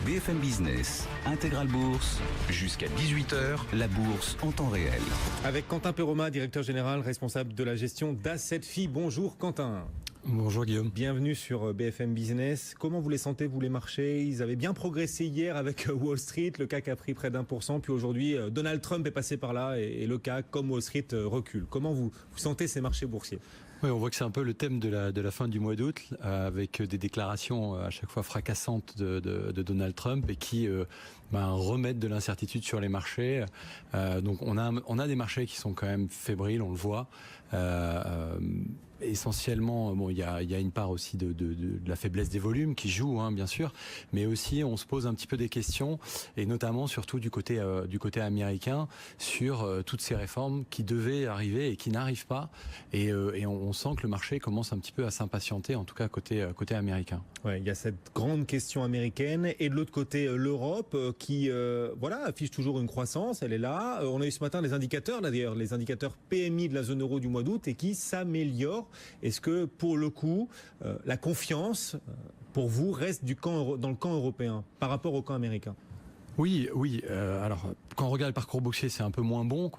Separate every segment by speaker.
Speaker 1: BFM Business, Intégral Bourse, jusqu'à 18h, la bourse en temps réel.
Speaker 2: Avec Quentin Perroma, directeur général responsable de la gestion d'Assetfi. Bonjour Quentin.
Speaker 3: Bonjour Guillaume.
Speaker 2: Bienvenue sur BFM Business. Comment vous les sentez, vous, les marchés? Ils avaient bien progressé hier avec Wall Street. Le CAC a pris près d'1%. Puis aujourd'hui, Donald Trump est passé par là et le CAC, comme Wall Street, recule. Comment vous sentez ces marchés boursiers?
Speaker 3: Oui, on voit que c'est un peu le thème de la fin du mois d'août, avec des déclarations à chaque fois fracassantes de Donald Trump et qui remettent de l'incertitude sur les marchés. Donc on a des marchés qui sont quand même fébriles, on le voit. Essentiellement, il y a une part aussi de la faiblesse des volumes qui joue, bien sûr, mais aussi on se pose un petit peu des questions, et notamment surtout du côté américain, sur toutes ces réformes qui devaient arriver et qui n'arrivent pas, et on sent que le marché commence un petit peu à s'impatienter, en tout cas côté américain.
Speaker 2: Ouais, il y a cette grande question américaine, et de l'autre côté l'Europe qui affiche toujours une croissance, elle est là. On a eu ce matin les indicateurs, là d'ailleurs, les indicateurs PMI de la zone euro du mois d'août, et qui s'améliorent. Est-ce que pour le coup, la confiance pour vous reste dans le camp européen par rapport au camp américain?
Speaker 3: Oui. Alors, quand on regarde le parcours boursier, c'est un peu moins bon.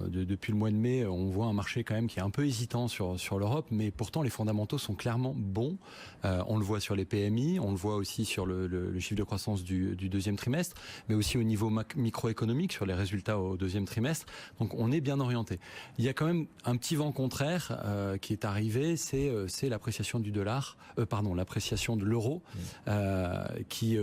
Speaker 3: Depuis le mois de mai, on voit un marché quand même qui est un peu hésitant sur l'Europe, mais pourtant les fondamentaux sont clairement bons. On le voit sur les PMI, on le voit aussi sur le chiffre de croissance du deuxième trimestre, mais aussi au niveau microéconomique sur les résultats au deuxième trimestre. Donc, on est bien orienté. Il y a quand même un petit vent contraire qui est arrivé, c'est l'appréciation du dollar, l'appréciation de l'euro, qui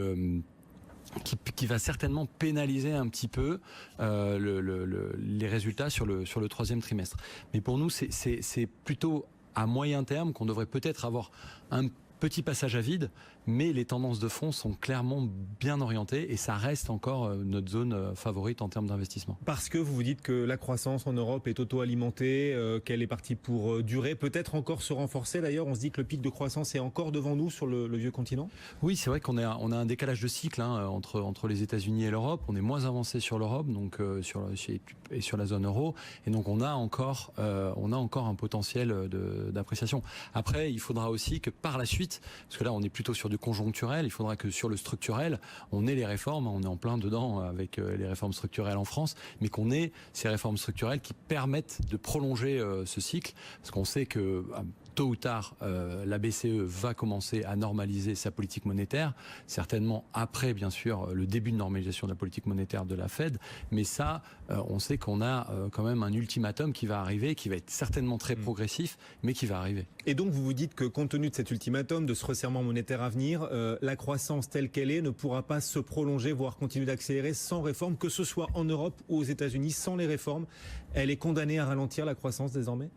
Speaker 3: va certainement pénaliser un petit peu les résultats sur le troisième trimestre. Mais pour nous, c'est plutôt à moyen terme qu'on devrait peut-être avoir un petit passage à vide, mais les tendances de fond sont clairement bien orientées et ça reste encore notre zone favorite en termes d'investissement.
Speaker 2: Parce que vous vous dites que la croissance en Europe est auto-alimentée, qu'elle est partie pour durer, peut-être encore se renforcer d'ailleurs. On se dit que le pic de croissance est encore devant nous sur le vieux continent.
Speaker 3: Oui, c'est vrai qu'on a un décalage de cycle entre les États-Unis et l'Europe. On est moins avancé sur l'Europe, donc sur la zone euro, et donc on a encore un potentiel d'appréciation. Après, il faudra aussi que par la suite, parce que là on est plutôt sur du conjoncturel, il faudra que sur le structurel, on ait les réformes, on est en plein dedans avec les réformes structurelles en France, mais qu'on ait ces réformes structurelles qui permettent de prolonger ce cycle, parce qu'on sait que tôt ou tard, la BCE va commencer à normaliser sa politique monétaire, certainement après, bien sûr, le début de normalisation de la politique monétaire de la Fed, mais ça, on sait qu'on a quand même un ultimatum qui va arriver, qui va être certainement très progressif, mais qui va arriver.
Speaker 2: Et donc, vous vous dites que compte tenu de cet ultimatum, de ce resserrement monétaire à venir, la croissance telle qu'elle est ne pourra pas se prolonger, voire continuer d'accélérer sans réforme, que ce soit en Europe ou aux États-Unis, sans les réformes. Elle est condamnée à ralentir, la croissance, désormais ?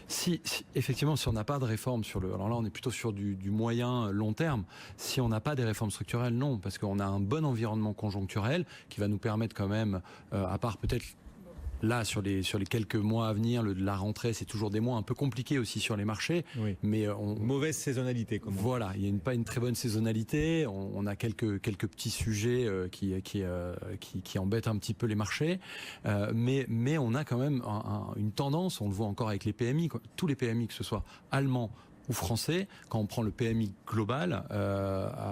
Speaker 3: Si effectivement, si on n'a pas de réforme alors là on est plutôt sur du moyen long terme, si on n'a pas des réformes structurelles, non, parce qu'on a un bon environnement conjoncturel qui va nous permettre quand même, à part peut-être là sur les quelques mois à venir, la rentrée, c'est toujours des mois un peu compliqués aussi sur les marchés.
Speaker 2: Oui.
Speaker 3: Mais
Speaker 2: mauvaise saisonnalité, comme
Speaker 3: voilà, il y a pas une très bonne saisonnalité. On a quelques petits sujets qui embêtent un petit peu les marchés. Mais on a quand même une tendance. On le voit encore avec les PMI, tous les PMI, que ce soit allemands ou français, quand on prend le PMI global,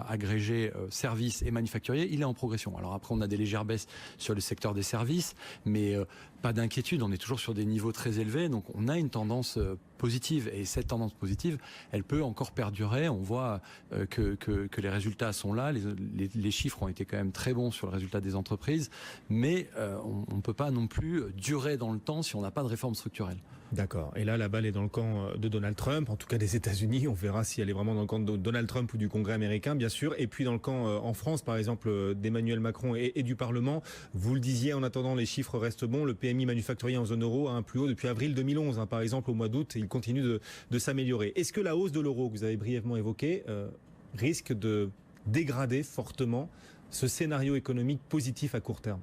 Speaker 3: agrégé services et manufacturiers, il est en progression. Alors après, on a des légères baisses sur le secteur des services, mais pas d'inquiétude, on est toujours sur des niveaux très élevés, donc on a une tendance positive, et cette tendance positive, elle peut encore perdurer. On voit que les résultats sont là, les chiffres ont été quand même très bons sur le résultat des entreprises, mais on ne peut pas non plus durer dans le temps si on n'a pas de réforme structurelle.
Speaker 2: D'accord. Et là, la balle est dans le camp de Donald Trump, en tout cas des États-Unis. On verra si elle est vraiment dans le camp de Donald Trump ou du Congrès américain, bien sûr. Et puis dans le camp en France, par exemple, d'Emmanuel Macron et du Parlement. Vous le disiez, en attendant, les chiffres restent bons. Le PMI manufacturier en zone euro a un plus haut depuis avril 2011. Par exemple, au mois d'août, il continue de s'améliorer. Est-ce que la hausse de l'euro, que vous avez brièvement évoquée, risque de dégrader fortement ce scénario économique positif à court terme ?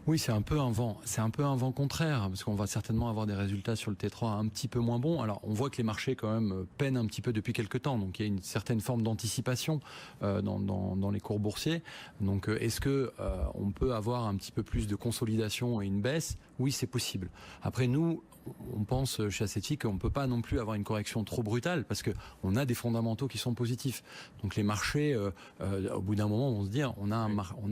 Speaker 3: Oui, c'est un peu un vent contraire, parce qu'on va certainement avoir des résultats sur le T3 un petit peu moins bons. Alors, on voit que les marchés quand même peinent un petit peu depuis quelques temps, donc il y a une certaine forme d'anticipation dans les cours boursiers. Donc, est-ce que on peut avoir un petit peu plus de consolidation et une baisse ? Oui, c'est possible. Après, nous, on pense chez Assetti qu'on ne peut pas non plus avoir une correction trop brutale parce qu'on a des fondamentaux qui sont positifs. Donc les marchés, au bout d'un moment, vont se dire on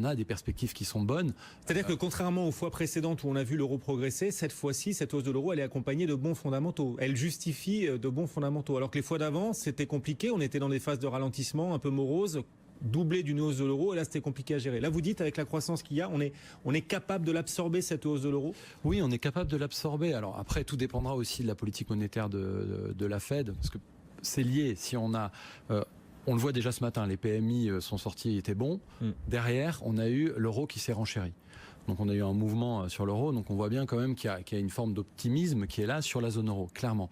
Speaker 3: a des perspectives qui sont bonnes.
Speaker 2: C'est-à-dire que contrairement aux fois précédentes où on a vu l'euro progresser, cette fois-ci, cette hausse de l'euro, elle est accompagnée de bons fondamentaux. Elle justifie de bons fondamentaux. Alors que les fois d'avant, c'était compliqué. On était dans des phases de ralentissement un peu moroses, doublé d'une hausse de l'euro, et là c'était compliqué à gérer. Là vous dites, avec la croissance qu'il y a, on est capable de l'absorber, cette hausse de l'euro?
Speaker 3: Oui, on est capable de l'absorber. Alors après, tout dépendra aussi de la politique monétaire de la Fed, parce que c'est lié. Si on a... on le voit déjà ce matin, les PMI sont sortis, étaient bons. Derrière, on a eu l'euro qui s'est renchéri. Donc on a eu un mouvement sur l'euro, donc on voit bien quand même qu'il y a une forme d'optimisme qui est là sur la zone euro, clairement.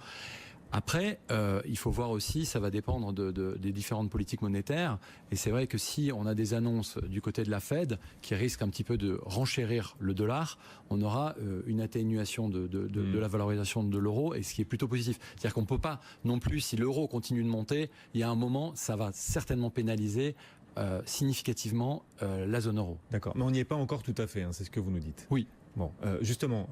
Speaker 3: Après, il faut voir aussi, ça va dépendre des différentes politiques monétaires. Et c'est vrai que si on a des annonces du côté de la Fed qui risquent un petit peu de renchérir le dollar, on aura une atténuation de la valorisation de l'euro, et ce qui est plutôt positif. C'est-à-dire qu'on ne peut pas non plus, si l'euro continue de monter, il y a un moment, ça va certainement pénaliser significativement la zone euro.
Speaker 2: D'accord, mais on n'y est pas encore tout à fait, hein, c'est ce que vous nous dites.
Speaker 3: Oui.
Speaker 2: Bon, justement...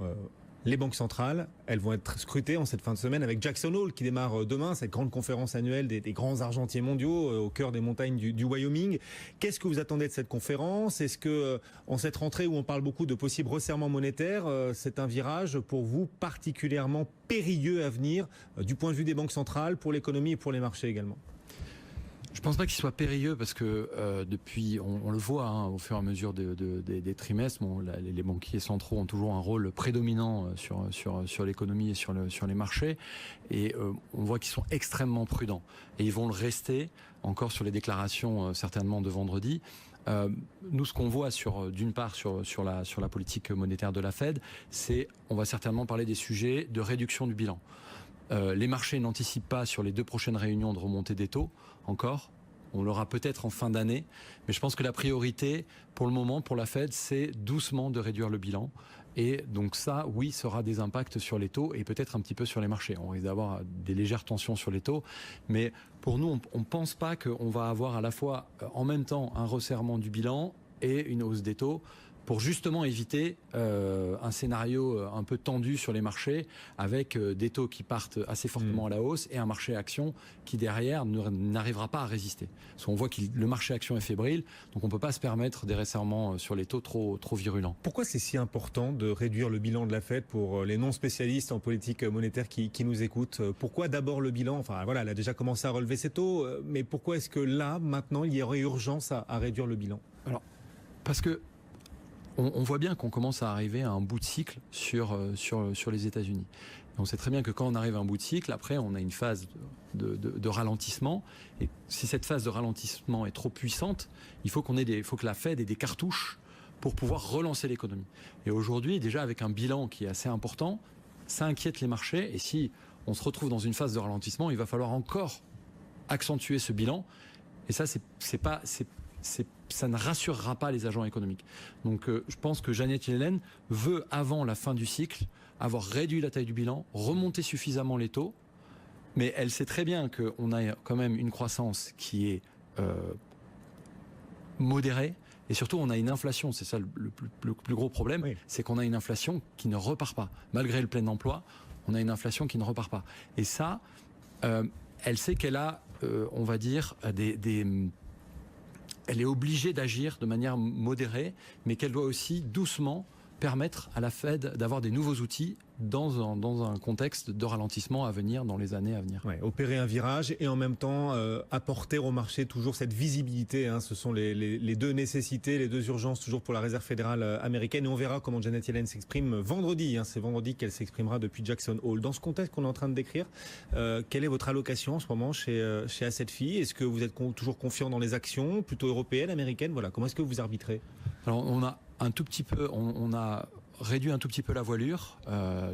Speaker 2: les banques centrales, elles vont être scrutées en cette fin de semaine avec Jackson Hole qui démarre demain, cette grande conférence annuelle des grands argentiers mondiaux au cœur des montagnes du Wyoming. Qu'est-ce que vous attendez de cette conférence? Est-ce que en cette rentrée où on parle beaucoup de possibles resserrements monétaires, c'est un virage pour vous particulièrement périlleux à venir du point de vue des banques centrales, pour l'économie et pour les marchés également?
Speaker 3: Je pense pas qu'il soit périlleux parce que depuis, on le voit au fur et à mesure des trimestres, les banquiers centraux ont toujours un rôle prédominant sur l'économie et sur les marchés, et on voit qu'ils sont extrêmement prudents, et ils vont le rester encore sur les déclarations certainement de vendredi. Nous, ce qu'on voit d'une part sur la politique monétaire de la Fed, c'est on va certainement parler des sujets de réduction du bilan. Les marchés n'anticipent pas sur les 2 prochaines réunions de remontée des taux encore. On l'aura peut-être en fin d'année, mais je pense que la priorité pour le moment pour la Fed, c'est doucement de réduire le bilan. Et donc ça, oui, ça aura des impacts sur les taux et peut-être un petit peu sur les marchés. On risque d'avoir des légères tensions sur les taux, mais pour nous, on ne pense pas qu'on va avoir à la fois en même temps un resserrement du bilan et une hausse des taux, pour justement éviter un scénario un peu tendu sur les marchés, avec des taux qui partent assez fortement à la hausse et un marché action qui derrière n'arrivera pas à résister. Parce qu'on voit que le marché action est fébrile, donc on ne peut pas se permettre des resserrements sur les taux trop virulents.
Speaker 2: Pourquoi c'est si important de réduire le bilan de la Fed pour les non-spécialistes en politique monétaire qui nous écoutent? Pourquoi d'abord le bilan? Enfin voilà, elle a déjà commencé à relever ses taux, mais pourquoi est-ce que là, maintenant, il y aurait urgence à réduire le bilan?
Speaker 3: Alors, parce que on voit bien qu'on commence à arriver à un bout de cycle sur les États-Unis. On sait très bien que quand on arrive à un bout de cycle, après on a une phase de ralentissement. Et si cette phase de ralentissement est trop puissante, il faut que la Fed ait des cartouches pour pouvoir relancer l'économie. Et aujourd'hui, déjà avec un bilan qui est assez important, ça inquiète les marchés. Et si on se retrouve dans une phase de ralentissement, il va falloir encore accentuer ce bilan. Et ça, ça ne rassurera pas les agents économiques. Donc je pense que Janet Yellen veut, avant la fin du cycle, avoir réduit la taille du bilan, remonter suffisamment les taux, mais elle sait très bien qu'on a quand même une croissance qui est modérée, et surtout on a une inflation, c'est ça le plus gros problème, oui. C'est qu'on a une inflation qui ne repart pas. Malgré le plein emploi, on a une inflation qui ne repart pas. Et ça, elle sait qu'elle a, on va dire, elle est obligée d'agir de manière modérée, mais qu'elle doit aussi doucement permettre à la Fed d'avoir des nouveaux outils dans un contexte de ralentissement à venir dans les années à venir.
Speaker 2: Ouais, opérer un virage et en même temps apporter au marché toujours cette visibilité. Hein, ce sont les deux nécessités, les deux urgences toujours pour la Réserve fédérale américaine. Et on verra comment Janet Yellen s'exprime vendredi. Hein, c'est vendredi qu'elle s'exprimera depuis Jackson Hole. Dans ce contexte qu'on est en train de décrire, quelle est votre allocation en ce moment chez Assetfi? Est-ce que vous êtes toujours confiant dans les actions, plutôt européennes, américaines? Voilà, comment est-ce que vous arbitrez? Alors
Speaker 3: on a un tout petit peu, on a réduit un tout petit peu la voilure,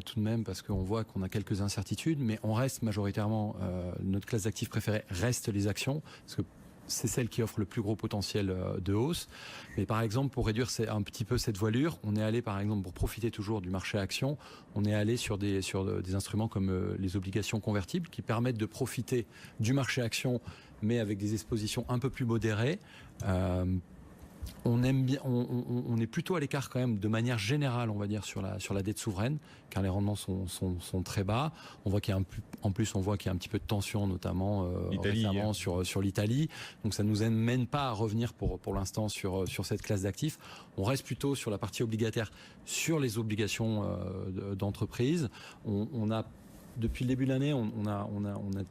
Speaker 3: tout de même, parce qu'on voit qu'on a quelques incertitudes, mais on reste majoritairement, notre classe d'actifs préférée reste les actions, parce que c'est celle qui offre le plus gros potentiel de hausse. Mais par exemple, pour réduire un petit peu cette voilure, on est allé, par exemple, pour profiter toujours du marché action, on est allé sur des instruments comme les obligations convertibles, qui permettent de profiter du marché action, mais avec des expositions un peu plus modérées. On aime bien, on est plutôt à l'écart quand même de manière générale, on va dire, sur la dette souveraine, car les rendements sont très bas. On voit qu'il y a en plus on voit qu'il y a un petit peu de tension, notamment récemment sur l'Italie. Donc ça nous mène pas à revenir pour l'instant sur cette classe d'actifs. On reste plutôt sur la partie obligataire, sur les obligations d'entreprise. On a depuis le début de l'année, on a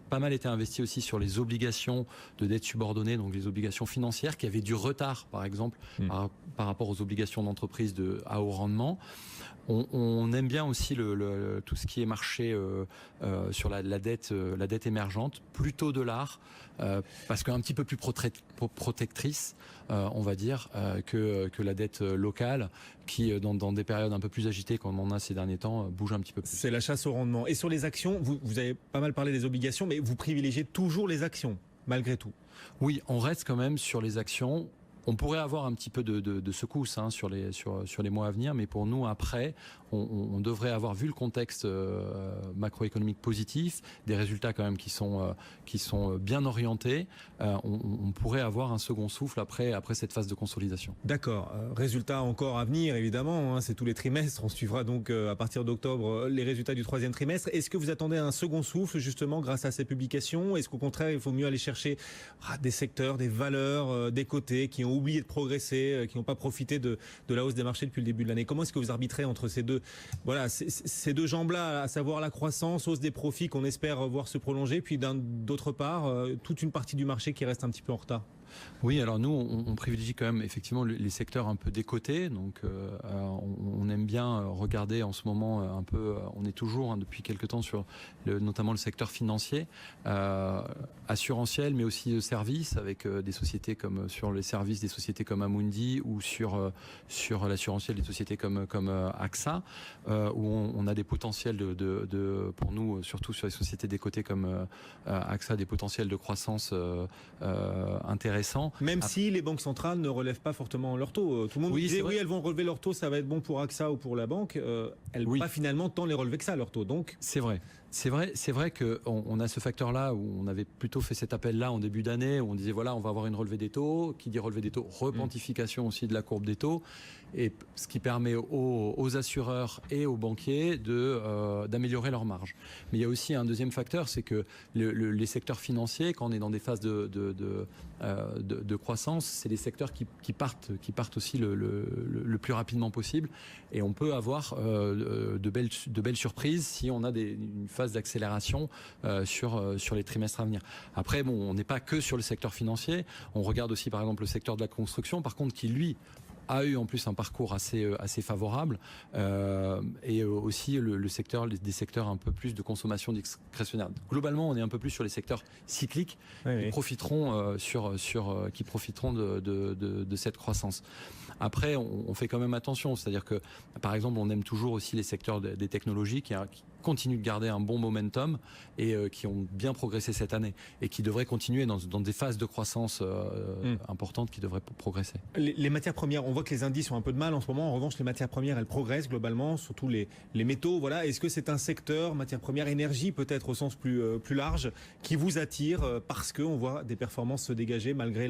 Speaker 3: pas mal été investi aussi sur les obligations de dette subordonnée, donc les obligations financières qui avaient du retard, par exemple, par rapport aux obligations d'entreprise à haut rendement. On aime bien aussi tout ce qui est marché sur la dette émergente, plutôt dollar, parce qu'un petit peu plus protectrice, on va dire, que la dette locale, qui dans des périodes un peu plus agitées comme on a ces derniers temps, bouge un petit peu plus.
Speaker 2: C'est la chasse au rendement. Et sur les actions, vous avez pas mal parlé des obligations, mais vous privilégiez toujours les actions, malgré tout.
Speaker 3: Oui, on reste quand même sur les actions. On pourrait avoir un petit peu de secousse sur les mois à venir, mais pour nous, après, on devrait avoir, vu le contexte macroéconomique positif, des résultats quand même qui sont bien orientés, on pourrait avoir un second souffle après cette phase de consolidation.
Speaker 2: D'accord. Résultats encore à venir, évidemment, c'est tous les trimestres. On suivra donc à partir d'octobre les résultats du 3e trimestre. Est-ce que vous attendez un second souffle, justement, grâce à ces publications? Est-ce qu'au contraire, il faut mieux aller chercher des secteurs, des valeurs, des côtés qui ont oublié de progresser, qui n'ont pas profité de la hausse des marchés depuis le début de l'année? Comment est-ce que vous arbitrez entre ces deux jambes-là, à savoir la croissance, hausse des profits qu'on espère voir se prolonger, puis d'autre part, toute une partie du marché qui reste un petit peu en retard?
Speaker 3: Oui, alors nous, on privilégie quand même effectivement les secteurs un peu décotés. Donc, on aime bien regarder en ce moment un peu. On est toujours depuis quelques temps sur notamment le secteur financier, assurantiel, mais aussi de services, avec des sociétés comme sur les services des sociétés comme Amundi, ou sur l'assurantiel des sociétés comme AXA, où on a des potentiels pour nous, surtout sur les sociétés décotées comme AXA, des potentiels de croissance intéressants.
Speaker 2: Même si les banques centrales ne relèvent pas fortement leur taux. Tout le monde disait elles vont relever leur taux, ça va être bon pour AXA ou pour la banque. Elles n'ont pas finalement tant les relever que ça, leur taux. Donc
Speaker 3: c'est vrai. C'est vrai qu'on a ce facteur-là où on avait plutôt fait cet appel-là en début d'année, où on disait voilà, on va avoir une relevée des taux. Qui dit relevée des taux, repentification aussi de la courbe des taux, et ce qui permet aux assureurs et aux banquiers d'améliorer leur marge. Mais il y a aussi un deuxième facteur, c'est que les secteurs financiers, quand on est dans des phases de croissance, c'est les secteurs qui partent aussi le plus rapidement possible, et on peut avoir de belles surprises si on a une phase d'accélération sur les trimestres à venir. Après, on n'est pas que sur le secteur financier, on regarde aussi par exemple le secteur de la construction, par contre, qui lui a eu en plus un parcours assez favorable, et aussi des secteurs un peu plus de consommation discrétionnaire. Globalement, on est un peu plus sur les secteurs cycliques qui profiteront de cette croissance. Après, on fait quand même attention, c'est-à-dire que, par exemple, on aime toujours aussi les secteurs des technologies qui continuent de garder un bon momentum et qui ont bien progressé cette année et qui devraient continuer dans des phases de croissance importantes qui devraient progresser.
Speaker 2: Les matières premières, on voit que les indices ont un peu de mal en ce moment. En revanche, les matières premières, elles progressent globalement, surtout les métaux. Voilà. Est-ce que c'est un secteur, matières premières, énergie peut-être au sens plus large, qui vous attire parce qu'on voit des performances se dégager malgré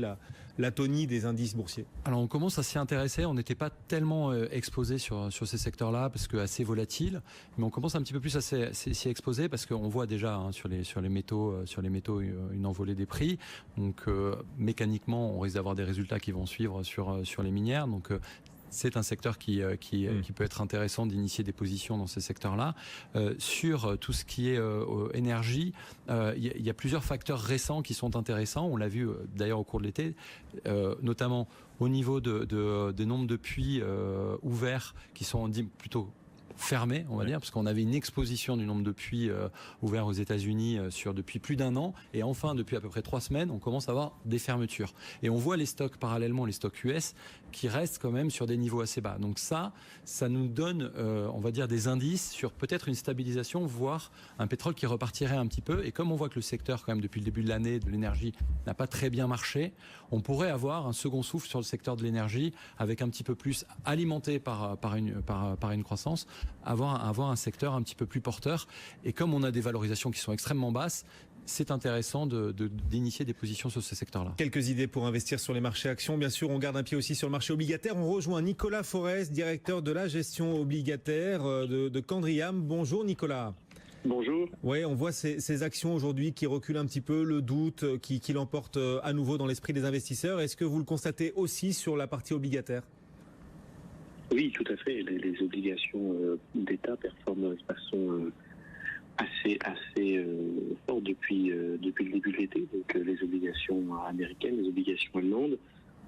Speaker 2: l'atonie des indices boursiers? Alors,
Speaker 3: on commence à s'y intéresser. On n'était pas tellement exposé sur ces secteurs-là parce que assez volatiles, mais on commence un petit peu plus à s'y exposer parce qu'on voit déjà sur les métaux une envolée des prix. Donc mécaniquement, on risque d'avoir des résultats qui vont suivre sur les minières. Donc c'est un secteur qui peut être intéressant d'initier des positions dans ces secteurs-là. Sur tout ce qui est énergie, il y a plusieurs facteurs récents qui sont intéressants. On l'a vu d'ailleurs au cours de l'été, notamment au niveau des nombres de puits ouverts qui sont plutôt fermé, on va dire, parce qu'on avait une exposition du nombre de puits ouverts aux États-Unis depuis plus d'un an, et enfin depuis à peu près 3 semaines, on commence à avoir des fermetures. Et on voit les stocks parallèlement, les stocks US, qui restent quand même sur des niveaux assez bas. Donc ça nous donne, on va dire, des indices sur peut-être une stabilisation, voire un pétrole qui repartirait un petit peu. Et comme on voit que le secteur, quand même, depuis le début de l'année, de l'énergie, n'a pas très bien marché, on pourrait avoir un second souffle sur le secteur de l'énergie, avec un petit peu plus alimenté par une croissance, avoir un secteur un petit peu plus porteur. Et comme on a des valorisations qui sont extrêmement basses, c'est intéressant d'initier des positions sur ce secteur-là.
Speaker 2: Quelques idées pour investir sur les marchés actions. Bien sûr, on garde un pied aussi sur le marché obligataire. On rejoint Nicolas Forest, directeur de la gestion obligataire de Candriam. Bonjour Nicolas.
Speaker 4: Bonjour.
Speaker 2: Oui, on voit ces actions aujourd'hui qui reculent un petit peu, le doute qui l'emporte à nouveau dans l'esprit des investisseurs. Est-ce que vous le constatez aussi sur la partie obligataire ?
Speaker 4: Oui, tout à fait. Les obligations d'État performent de façon assez forte depuis le début de l'été. Donc les obligations américaines, les obligations allemandes.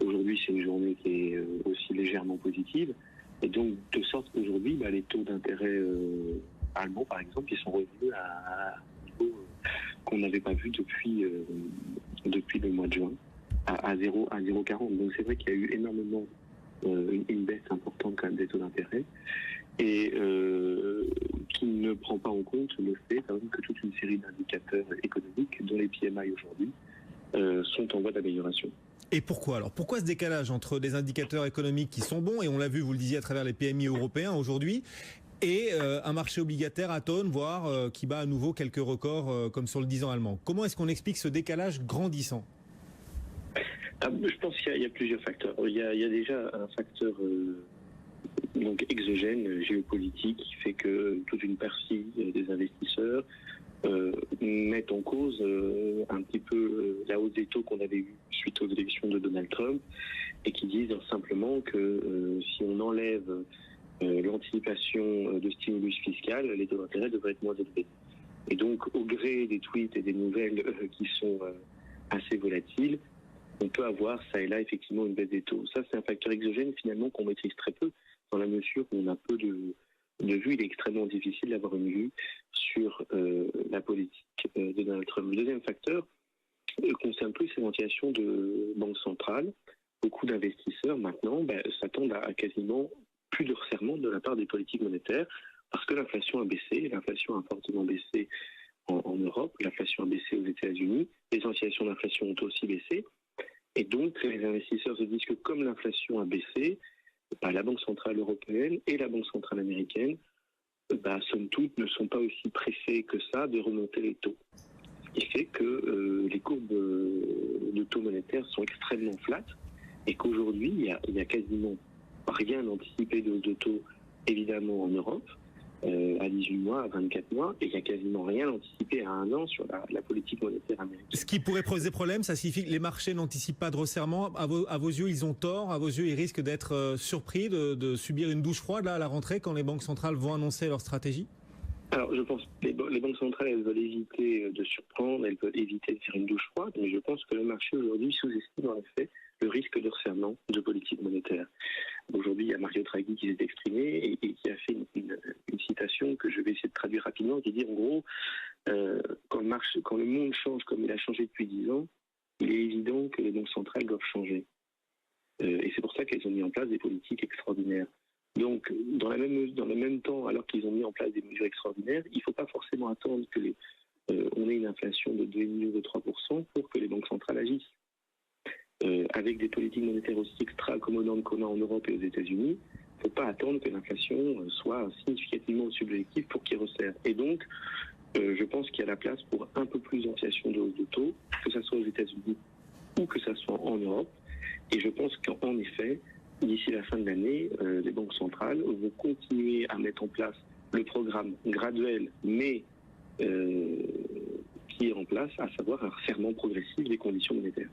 Speaker 4: Aujourd'hui, c'est une journée qui est aussi légèrement positive. Et donc, de sorte qu'aujourd'hui, les taux d'intérêt allemands, par exemple, ils sont revenus à un niveau qu'on n'avait pas vu depuis le mois de juin, à 0,40. Donc c'est vrai qu'il y a eu énormément une baisse importante quand même des taux d'intérêt et qui ne prend pas en compte le fait quand même que toute une série d'indicateurs économiques, dont les PMI aujourd'hui, sont en voie d'amélioration.
Speaker 2: Et pourquoi alors ? Pourquoi ce décalage entre des indicateurs économiques qui sont bons, et on l'a vu, vous le disiez, à travers les PMI européens aujourd'hui, et un marché obligataire atone, voire qui bat à nouveau quelques records comme sur le 10 ans allemand ? Comment est-ce qu'on explique ce décalage grandissant ?
Speaker 4: Je pense qu'il y a plusieurs facteurs. Il y a déjà un facteur donc exogène, géopolitique, qui fait que toute une partie des investisseurs mettent en cause un petit peu la hausse des taux qu'on avait eue suite aux élections de Donald Trump et qui disent simplement que si on enlève l'anticipation de stimulus fiscal, les taux d'intérêt devraient être moins élevés. Et donc, au gré des tweets et des nouvelles qui sont assez volatiles, on peut avoir ça et là effectivement une baisse des taux. Ça, c'est un facteur exogène finalement qu'on maîtrise très peu, dans la mesure où on a peu de vue. Il est extrêmement difficile d'avoir une vue sur la politique de Donald Trump. Le deuxième facteur concerne plus les ventilations de banques centrales. Beaucoup d'investisseurs maintenant s'attendent à quasiment plus de resserrement de la part des politiques monétaires parce que l'inflation a baissé, l'inflation a fortement baissé en Europe, l'inflation a baissé aux États-Unis, les anticipations d'inflation ont aussi baissé. Et donc, les investisseurs se disent que comme l'inflation a baissé, la Banque centrale européenne et la Banque centrale américaine, somme toute, ne sont pas aussi pressés que ça de remonter les taux. Ce qui fait que les courbes de taux monétaires sont extrêmement flattes et qu'aujourd'hui, il y a quasiment rien anticipé de hausse de taux, évidemment, en Europe, à 18 mois, à 24 mois, et il n'y a quasiment rien anticipé à 1 an sur la politique monétaire américaine.
Speaker 2: Ce qui pourrait poser problème, ça signifie que les marchés n'anticipent pas de resserrement. À vos yeux, ils ont tort. À vos yeux, ils risquent d'être surpris, de subir une douche froide là, à la rentrée quand les banques centrales vont annoncer leur stratégie ?
Speaker 4: Alors, je pense que les banques centrales, elles veulent éviter de surprendre, elles veulent éviter de faire une douche froide, mais je pense que le marché aujourd'hui sous-estime en effet le risque de resserrement de politique monétaire. Aujourd'hui, il y a Mario Draghi qui s'est exprimé et qui a fait une citation que je vais essayer de traduire rapidement, qui dit en gros, quand le monde change comme il a changé depuis 10 ans, il est évident que les banques centrales doivent changer. Et c'est pour ça qu'elles ont mis en place des politiques extraordinaires. Donc, dans le même temps, alors qu'ils ont mis en place des mesures extraordinaires, il ne faut pas forcément attendre que on ait une inflation de 2,5 ou de 3% pour que les banques centrales agissent. Avec des politiques monétaires aussi extra-accommodantes qu'on a en Europe et aux États-Unis, il ne faut pas attendre que l'inflation soit significativement au-dessus de l'objectif pour qu'il resserre. Et donc, je pense qu'il y a la place pour un peu plus d'anticipation de hausse de taux, que ce soit aux États-Unis ou que ce soit en Europe. Et je pense qu'en effet, d'ici la fin de l'année, les banques centrales vont continuer à mettre en place le programme graduel, mais qui est en place, à savoir un resserrement progressif des conditions monétaires.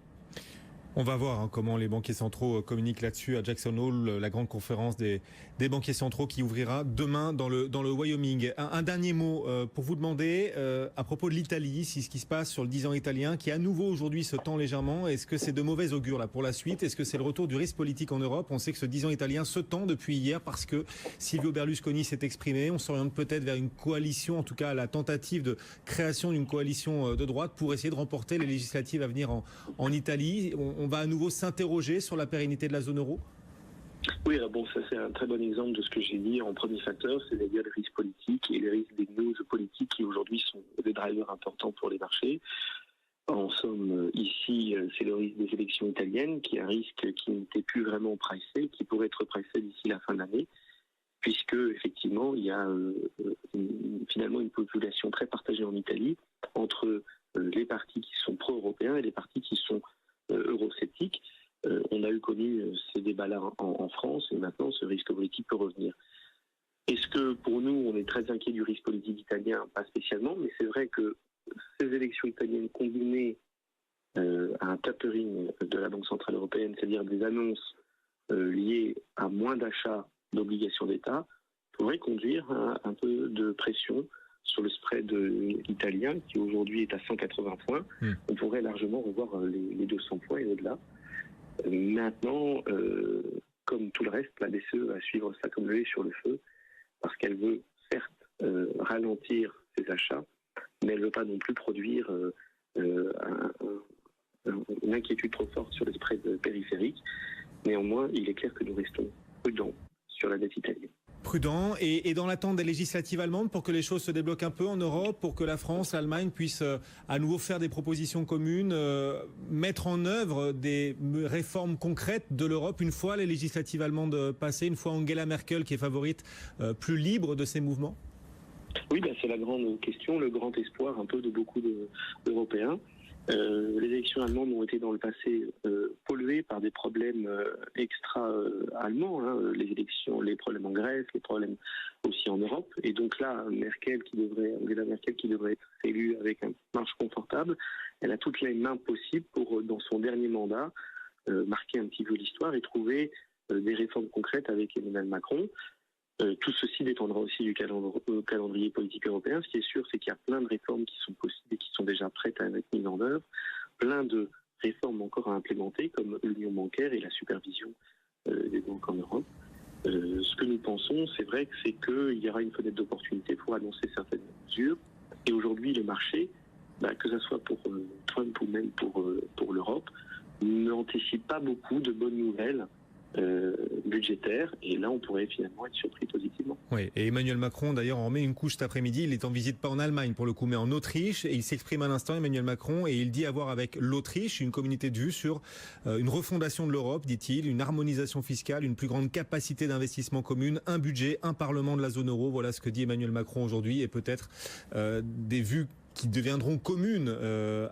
Speaker 2: On va voir comment les banquiers centraux communiquent là-dessus à Jackson Hole, la grande conférence des banquiers centraux qui ouvrira demain dans le Wyoming. Un dernier mot pour vous demander à propos de l'Italie, si ce qui se passe sur le 10 ans italien, qui à nouveau aujourd'hui se tend légèrement, est-ce que c'est de mauvais augure là pour la suite ? Est-ce que c'est le retour du risque politique en Europe ? On sait que ce 10 ans italien se tend depuis hier parce que Silvio Berlusconi s'est exprimé. On s'oriente peut-être vers une coalition, en tout cas la tentative de création d'une coalition de droite pour essayer de remporter les législatives à venir en Italie. On va à nouveau s'interroger sur la pérennité de la zone euro ?
Speaker 4: Oui, alors ça c'est un très bon exemple de ce que j'ai dit en premier facteur, c'est-à-dire les risques politiques et les risques des news politiques qui aujourd'hui sont des drivers importants pour les marchés. En somme, ici, c'est le risque des élections italiennes, qui est un risque qui n'était plus vraiment pricé, qui pourrait être pricé d'ici la fin de l'année, puisque effectivement, il y a finalement une population très partagée en Italie entre les partis qui sont pro-européens et les partis qui sont eurosceptiques. On a connu ces débats-là en France, et maintenant ce risque politique peut revenir. Est-ce que pour nous, on est très inquiet du risque politique italien? Pas spécialement, mais c'est vrai que ces élections italiennes combinées à un tapering de la Banque Centrale Européenne, c'est-à-dire des annonces liées à moins d'achats d'obligations d'État, pourraient conduire à un peu de pression sur le spread italien, qui aujourd'hui est à 180 points. On pourrait largement revoir les 200 points et au-delà. Maintenant, comme tout le reste, la BCE va suivre ça comme le lait sur le feu, parce qu'elle veut certes ralentir ses achats, mais elle ne veut pas non plus produire une inquiétude trop forte sur les spreads périphériques. Néanmoins, il est clair que nous restons prudents sur la dette italienne.
Speaker 2: Prudent et dans l'attente des législatives allemandes pour que les choses se débloquent un peu en Europe, pour que la France, l'Allemagne puissent à nouveau faire des propositions communes, mettre en œuvre des réformes concrètes de l'Europe une fois les législatives allemandes passées, une fois Angela Merkel qui est favorite, plus libre de ces mouvements?
Speaker 4: Oui, c'est la grande question, le grand espoir un peu de beaucoup d'Européens. Les élections allemandes ont été dans le passé polluées par des problèmes extra-allemands, les élections, les problèmes en Grèce, les problèmes aussi en Europe. Et donc là, Angela Merkel qui devrait être élue avec une marche confortable, elle a toutes les mains possibles pour, dans son dernier mandat, marquer un petit peu l'histoire et trouver des réformes concrètes avec Emmanuel Macron. Tout ceci dépendra aussi du calendrier politique européen. Ce qui est sûr, c'est qu'il y a plein de réformes qui sont possibles et qui sont déjà prêtes à être mises en œuvre. Plein de réformes encore à implémenter, comme l'union bancaire et la supervision des banques en Europe. Ce que nous pensons, c'est vrai, c'est qu'il y aura une fenêtre d'opportunité pour annoncer certaines mesures. Et aujourd'hui, le marché, que ce soit pour Trump ou même pour l'Europe, n'anticipe pas beaucoup de bonnes nouvelles budgétaire, et là on pourrait finalement être surpris positivement.
Speaker 2: Oui, et Emmanuel Macron d'ailleurs en met une couche cet après-midi, il est en visite pas en Allemagne pour le coup, mais en Autriche, et il s'exprime à l'instant, Emmanuel Macron, et il dit avoir avec l'Autriche une communauté de vues sur une refondation de l'Europe, dit-il, une harmonisation fiscale, une plus grande capacité d'investissement commune, un budget, un parlement de la zone euro, voilà ce que dit Emmanuel Macron aujourd'hui, et peut-être des vues qui deviendront communes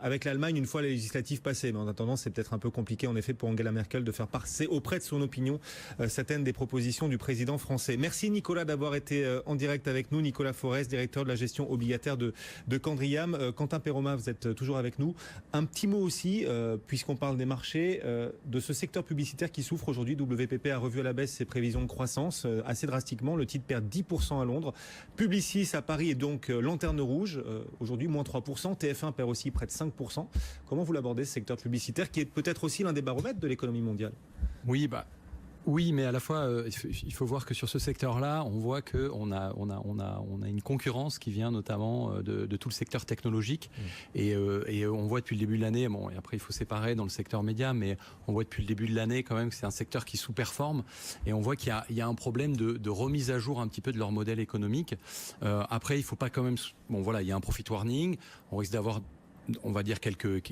Speaker 2: avec l'Allemagne une fois les législatives passées. Mais en attendant, c'est peut-être un peu compliqué en effet pour Angela Merkel de faire passer auprès de son opinion certaines des propositions du président français. Merci Nicolas d'avoir été en direct avec nous. Nicolas Forest, directeur de la gestion obligataire de Candriam. Quentin Perroma, vous êtes toujours avec nous. Un petit mot aussi, puisqu'on parle des marchés, de ce secteur publicitaire qui souffre aujourd'hui. WPP a revu à la baisse ses prévisions de croissance assez drastiquement. Le titre perd 10% à Londres. Publicis à Paris est donc lanterne rouge. Aujourd'hui, moins 3%. TF1 perd aussi près de 5%. Comment vous l'abordez, ce secteur publicitaire qui est peut-être aussi l'un des baromètres de l'économie mondiale?
Speaker 3: Oui, mais à la fois, il faut voir que sur ce secteur-là, on voit que on a une concurrence qui vient notamment de tout le secteur technologique, et on voit depuis le début de l'année. Bon, et après il faut séparer dans le secteur média, mais on voit depuis le début de l'année quand même que c'est un secteur qui sous-performe, et on voit qu'il y a un problème de remise à jour un petit peu de leur modèle économique. Après, il faut pas quand même. Bon, voilà, il y a un profit warning. On risque d'avoir, on va dire,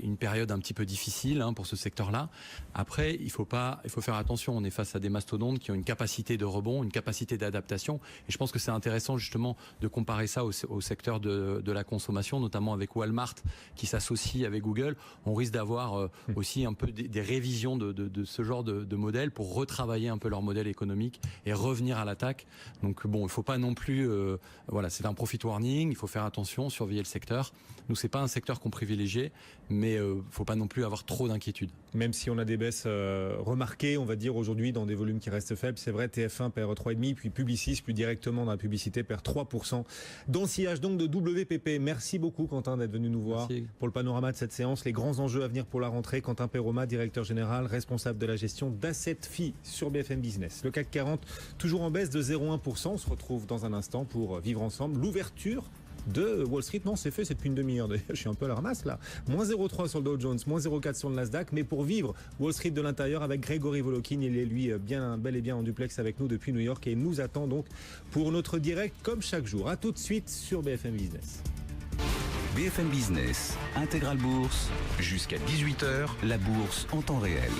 Speaker 3: une période un petit peu difficile pour ce secteur-là. Après, il faut faire attention. On est face à des mastodontes qui ont une capacité de rebond, une capacité d'adaptation. Et je pense que c'est intéressant justement de comparer ça au secteur de la consommation, notamment avec Walmart qui s'associe avec Google. On risque d'avoir aussi un peu des révisions de ce genre de modèle pour retravailler un peu leur modèle économique et revenir à l'attaque. Donc bon, il ne faut pas non plus... voilà, c'est un profit warning. Il faut faire attention, surveiller le secteur. Nous, c'est pas un secteur qu'on privilégié, mais faut pas non plus avoir trop d'inquiétude.
Speaker 2: Même si on a des baisses remarquées, on va dire aujourd'hui dans des volumes qui restent faibles, c'est vrai, TF1 perd 3,5%, puis Publicis, plus directement dans la publicité, perd 3%. Dans le sillage donc de WPP. Merci beaucoup Quentin d'être venu nous voir.
Speaker 3: Merci.
Speaker 2: Pour le panorama de cette séance, les grands enjeux à venir pour la rentrée. Quentin Perroma, directeur général, responsable de la gestion d'Assetfi sur BFM Business. Le CAC 40 toujours en baisse de 0,1%. On se retrouve dans un instant pour vivre ensemble l'ouverture de Wall Street. Non, c'est fait, c'est depuis une demi-heure. Je suis un peu à la ramasse là. Moins 0,3 sur le Dow Jones, moins 0,4 sur le Nasdaq. Mais pour vivre Wall Street de l'intérieur avec Grégory Volokin, il est lui bel et bien en duplex avec nous depuis New York et il nous attend donc pour notre direct comme chaque jour. À tout de suite sur BFM Business.
Speaker 1: BFM Business, Intégral Bourse, jusqu'à 18h, la bourse en temps réel.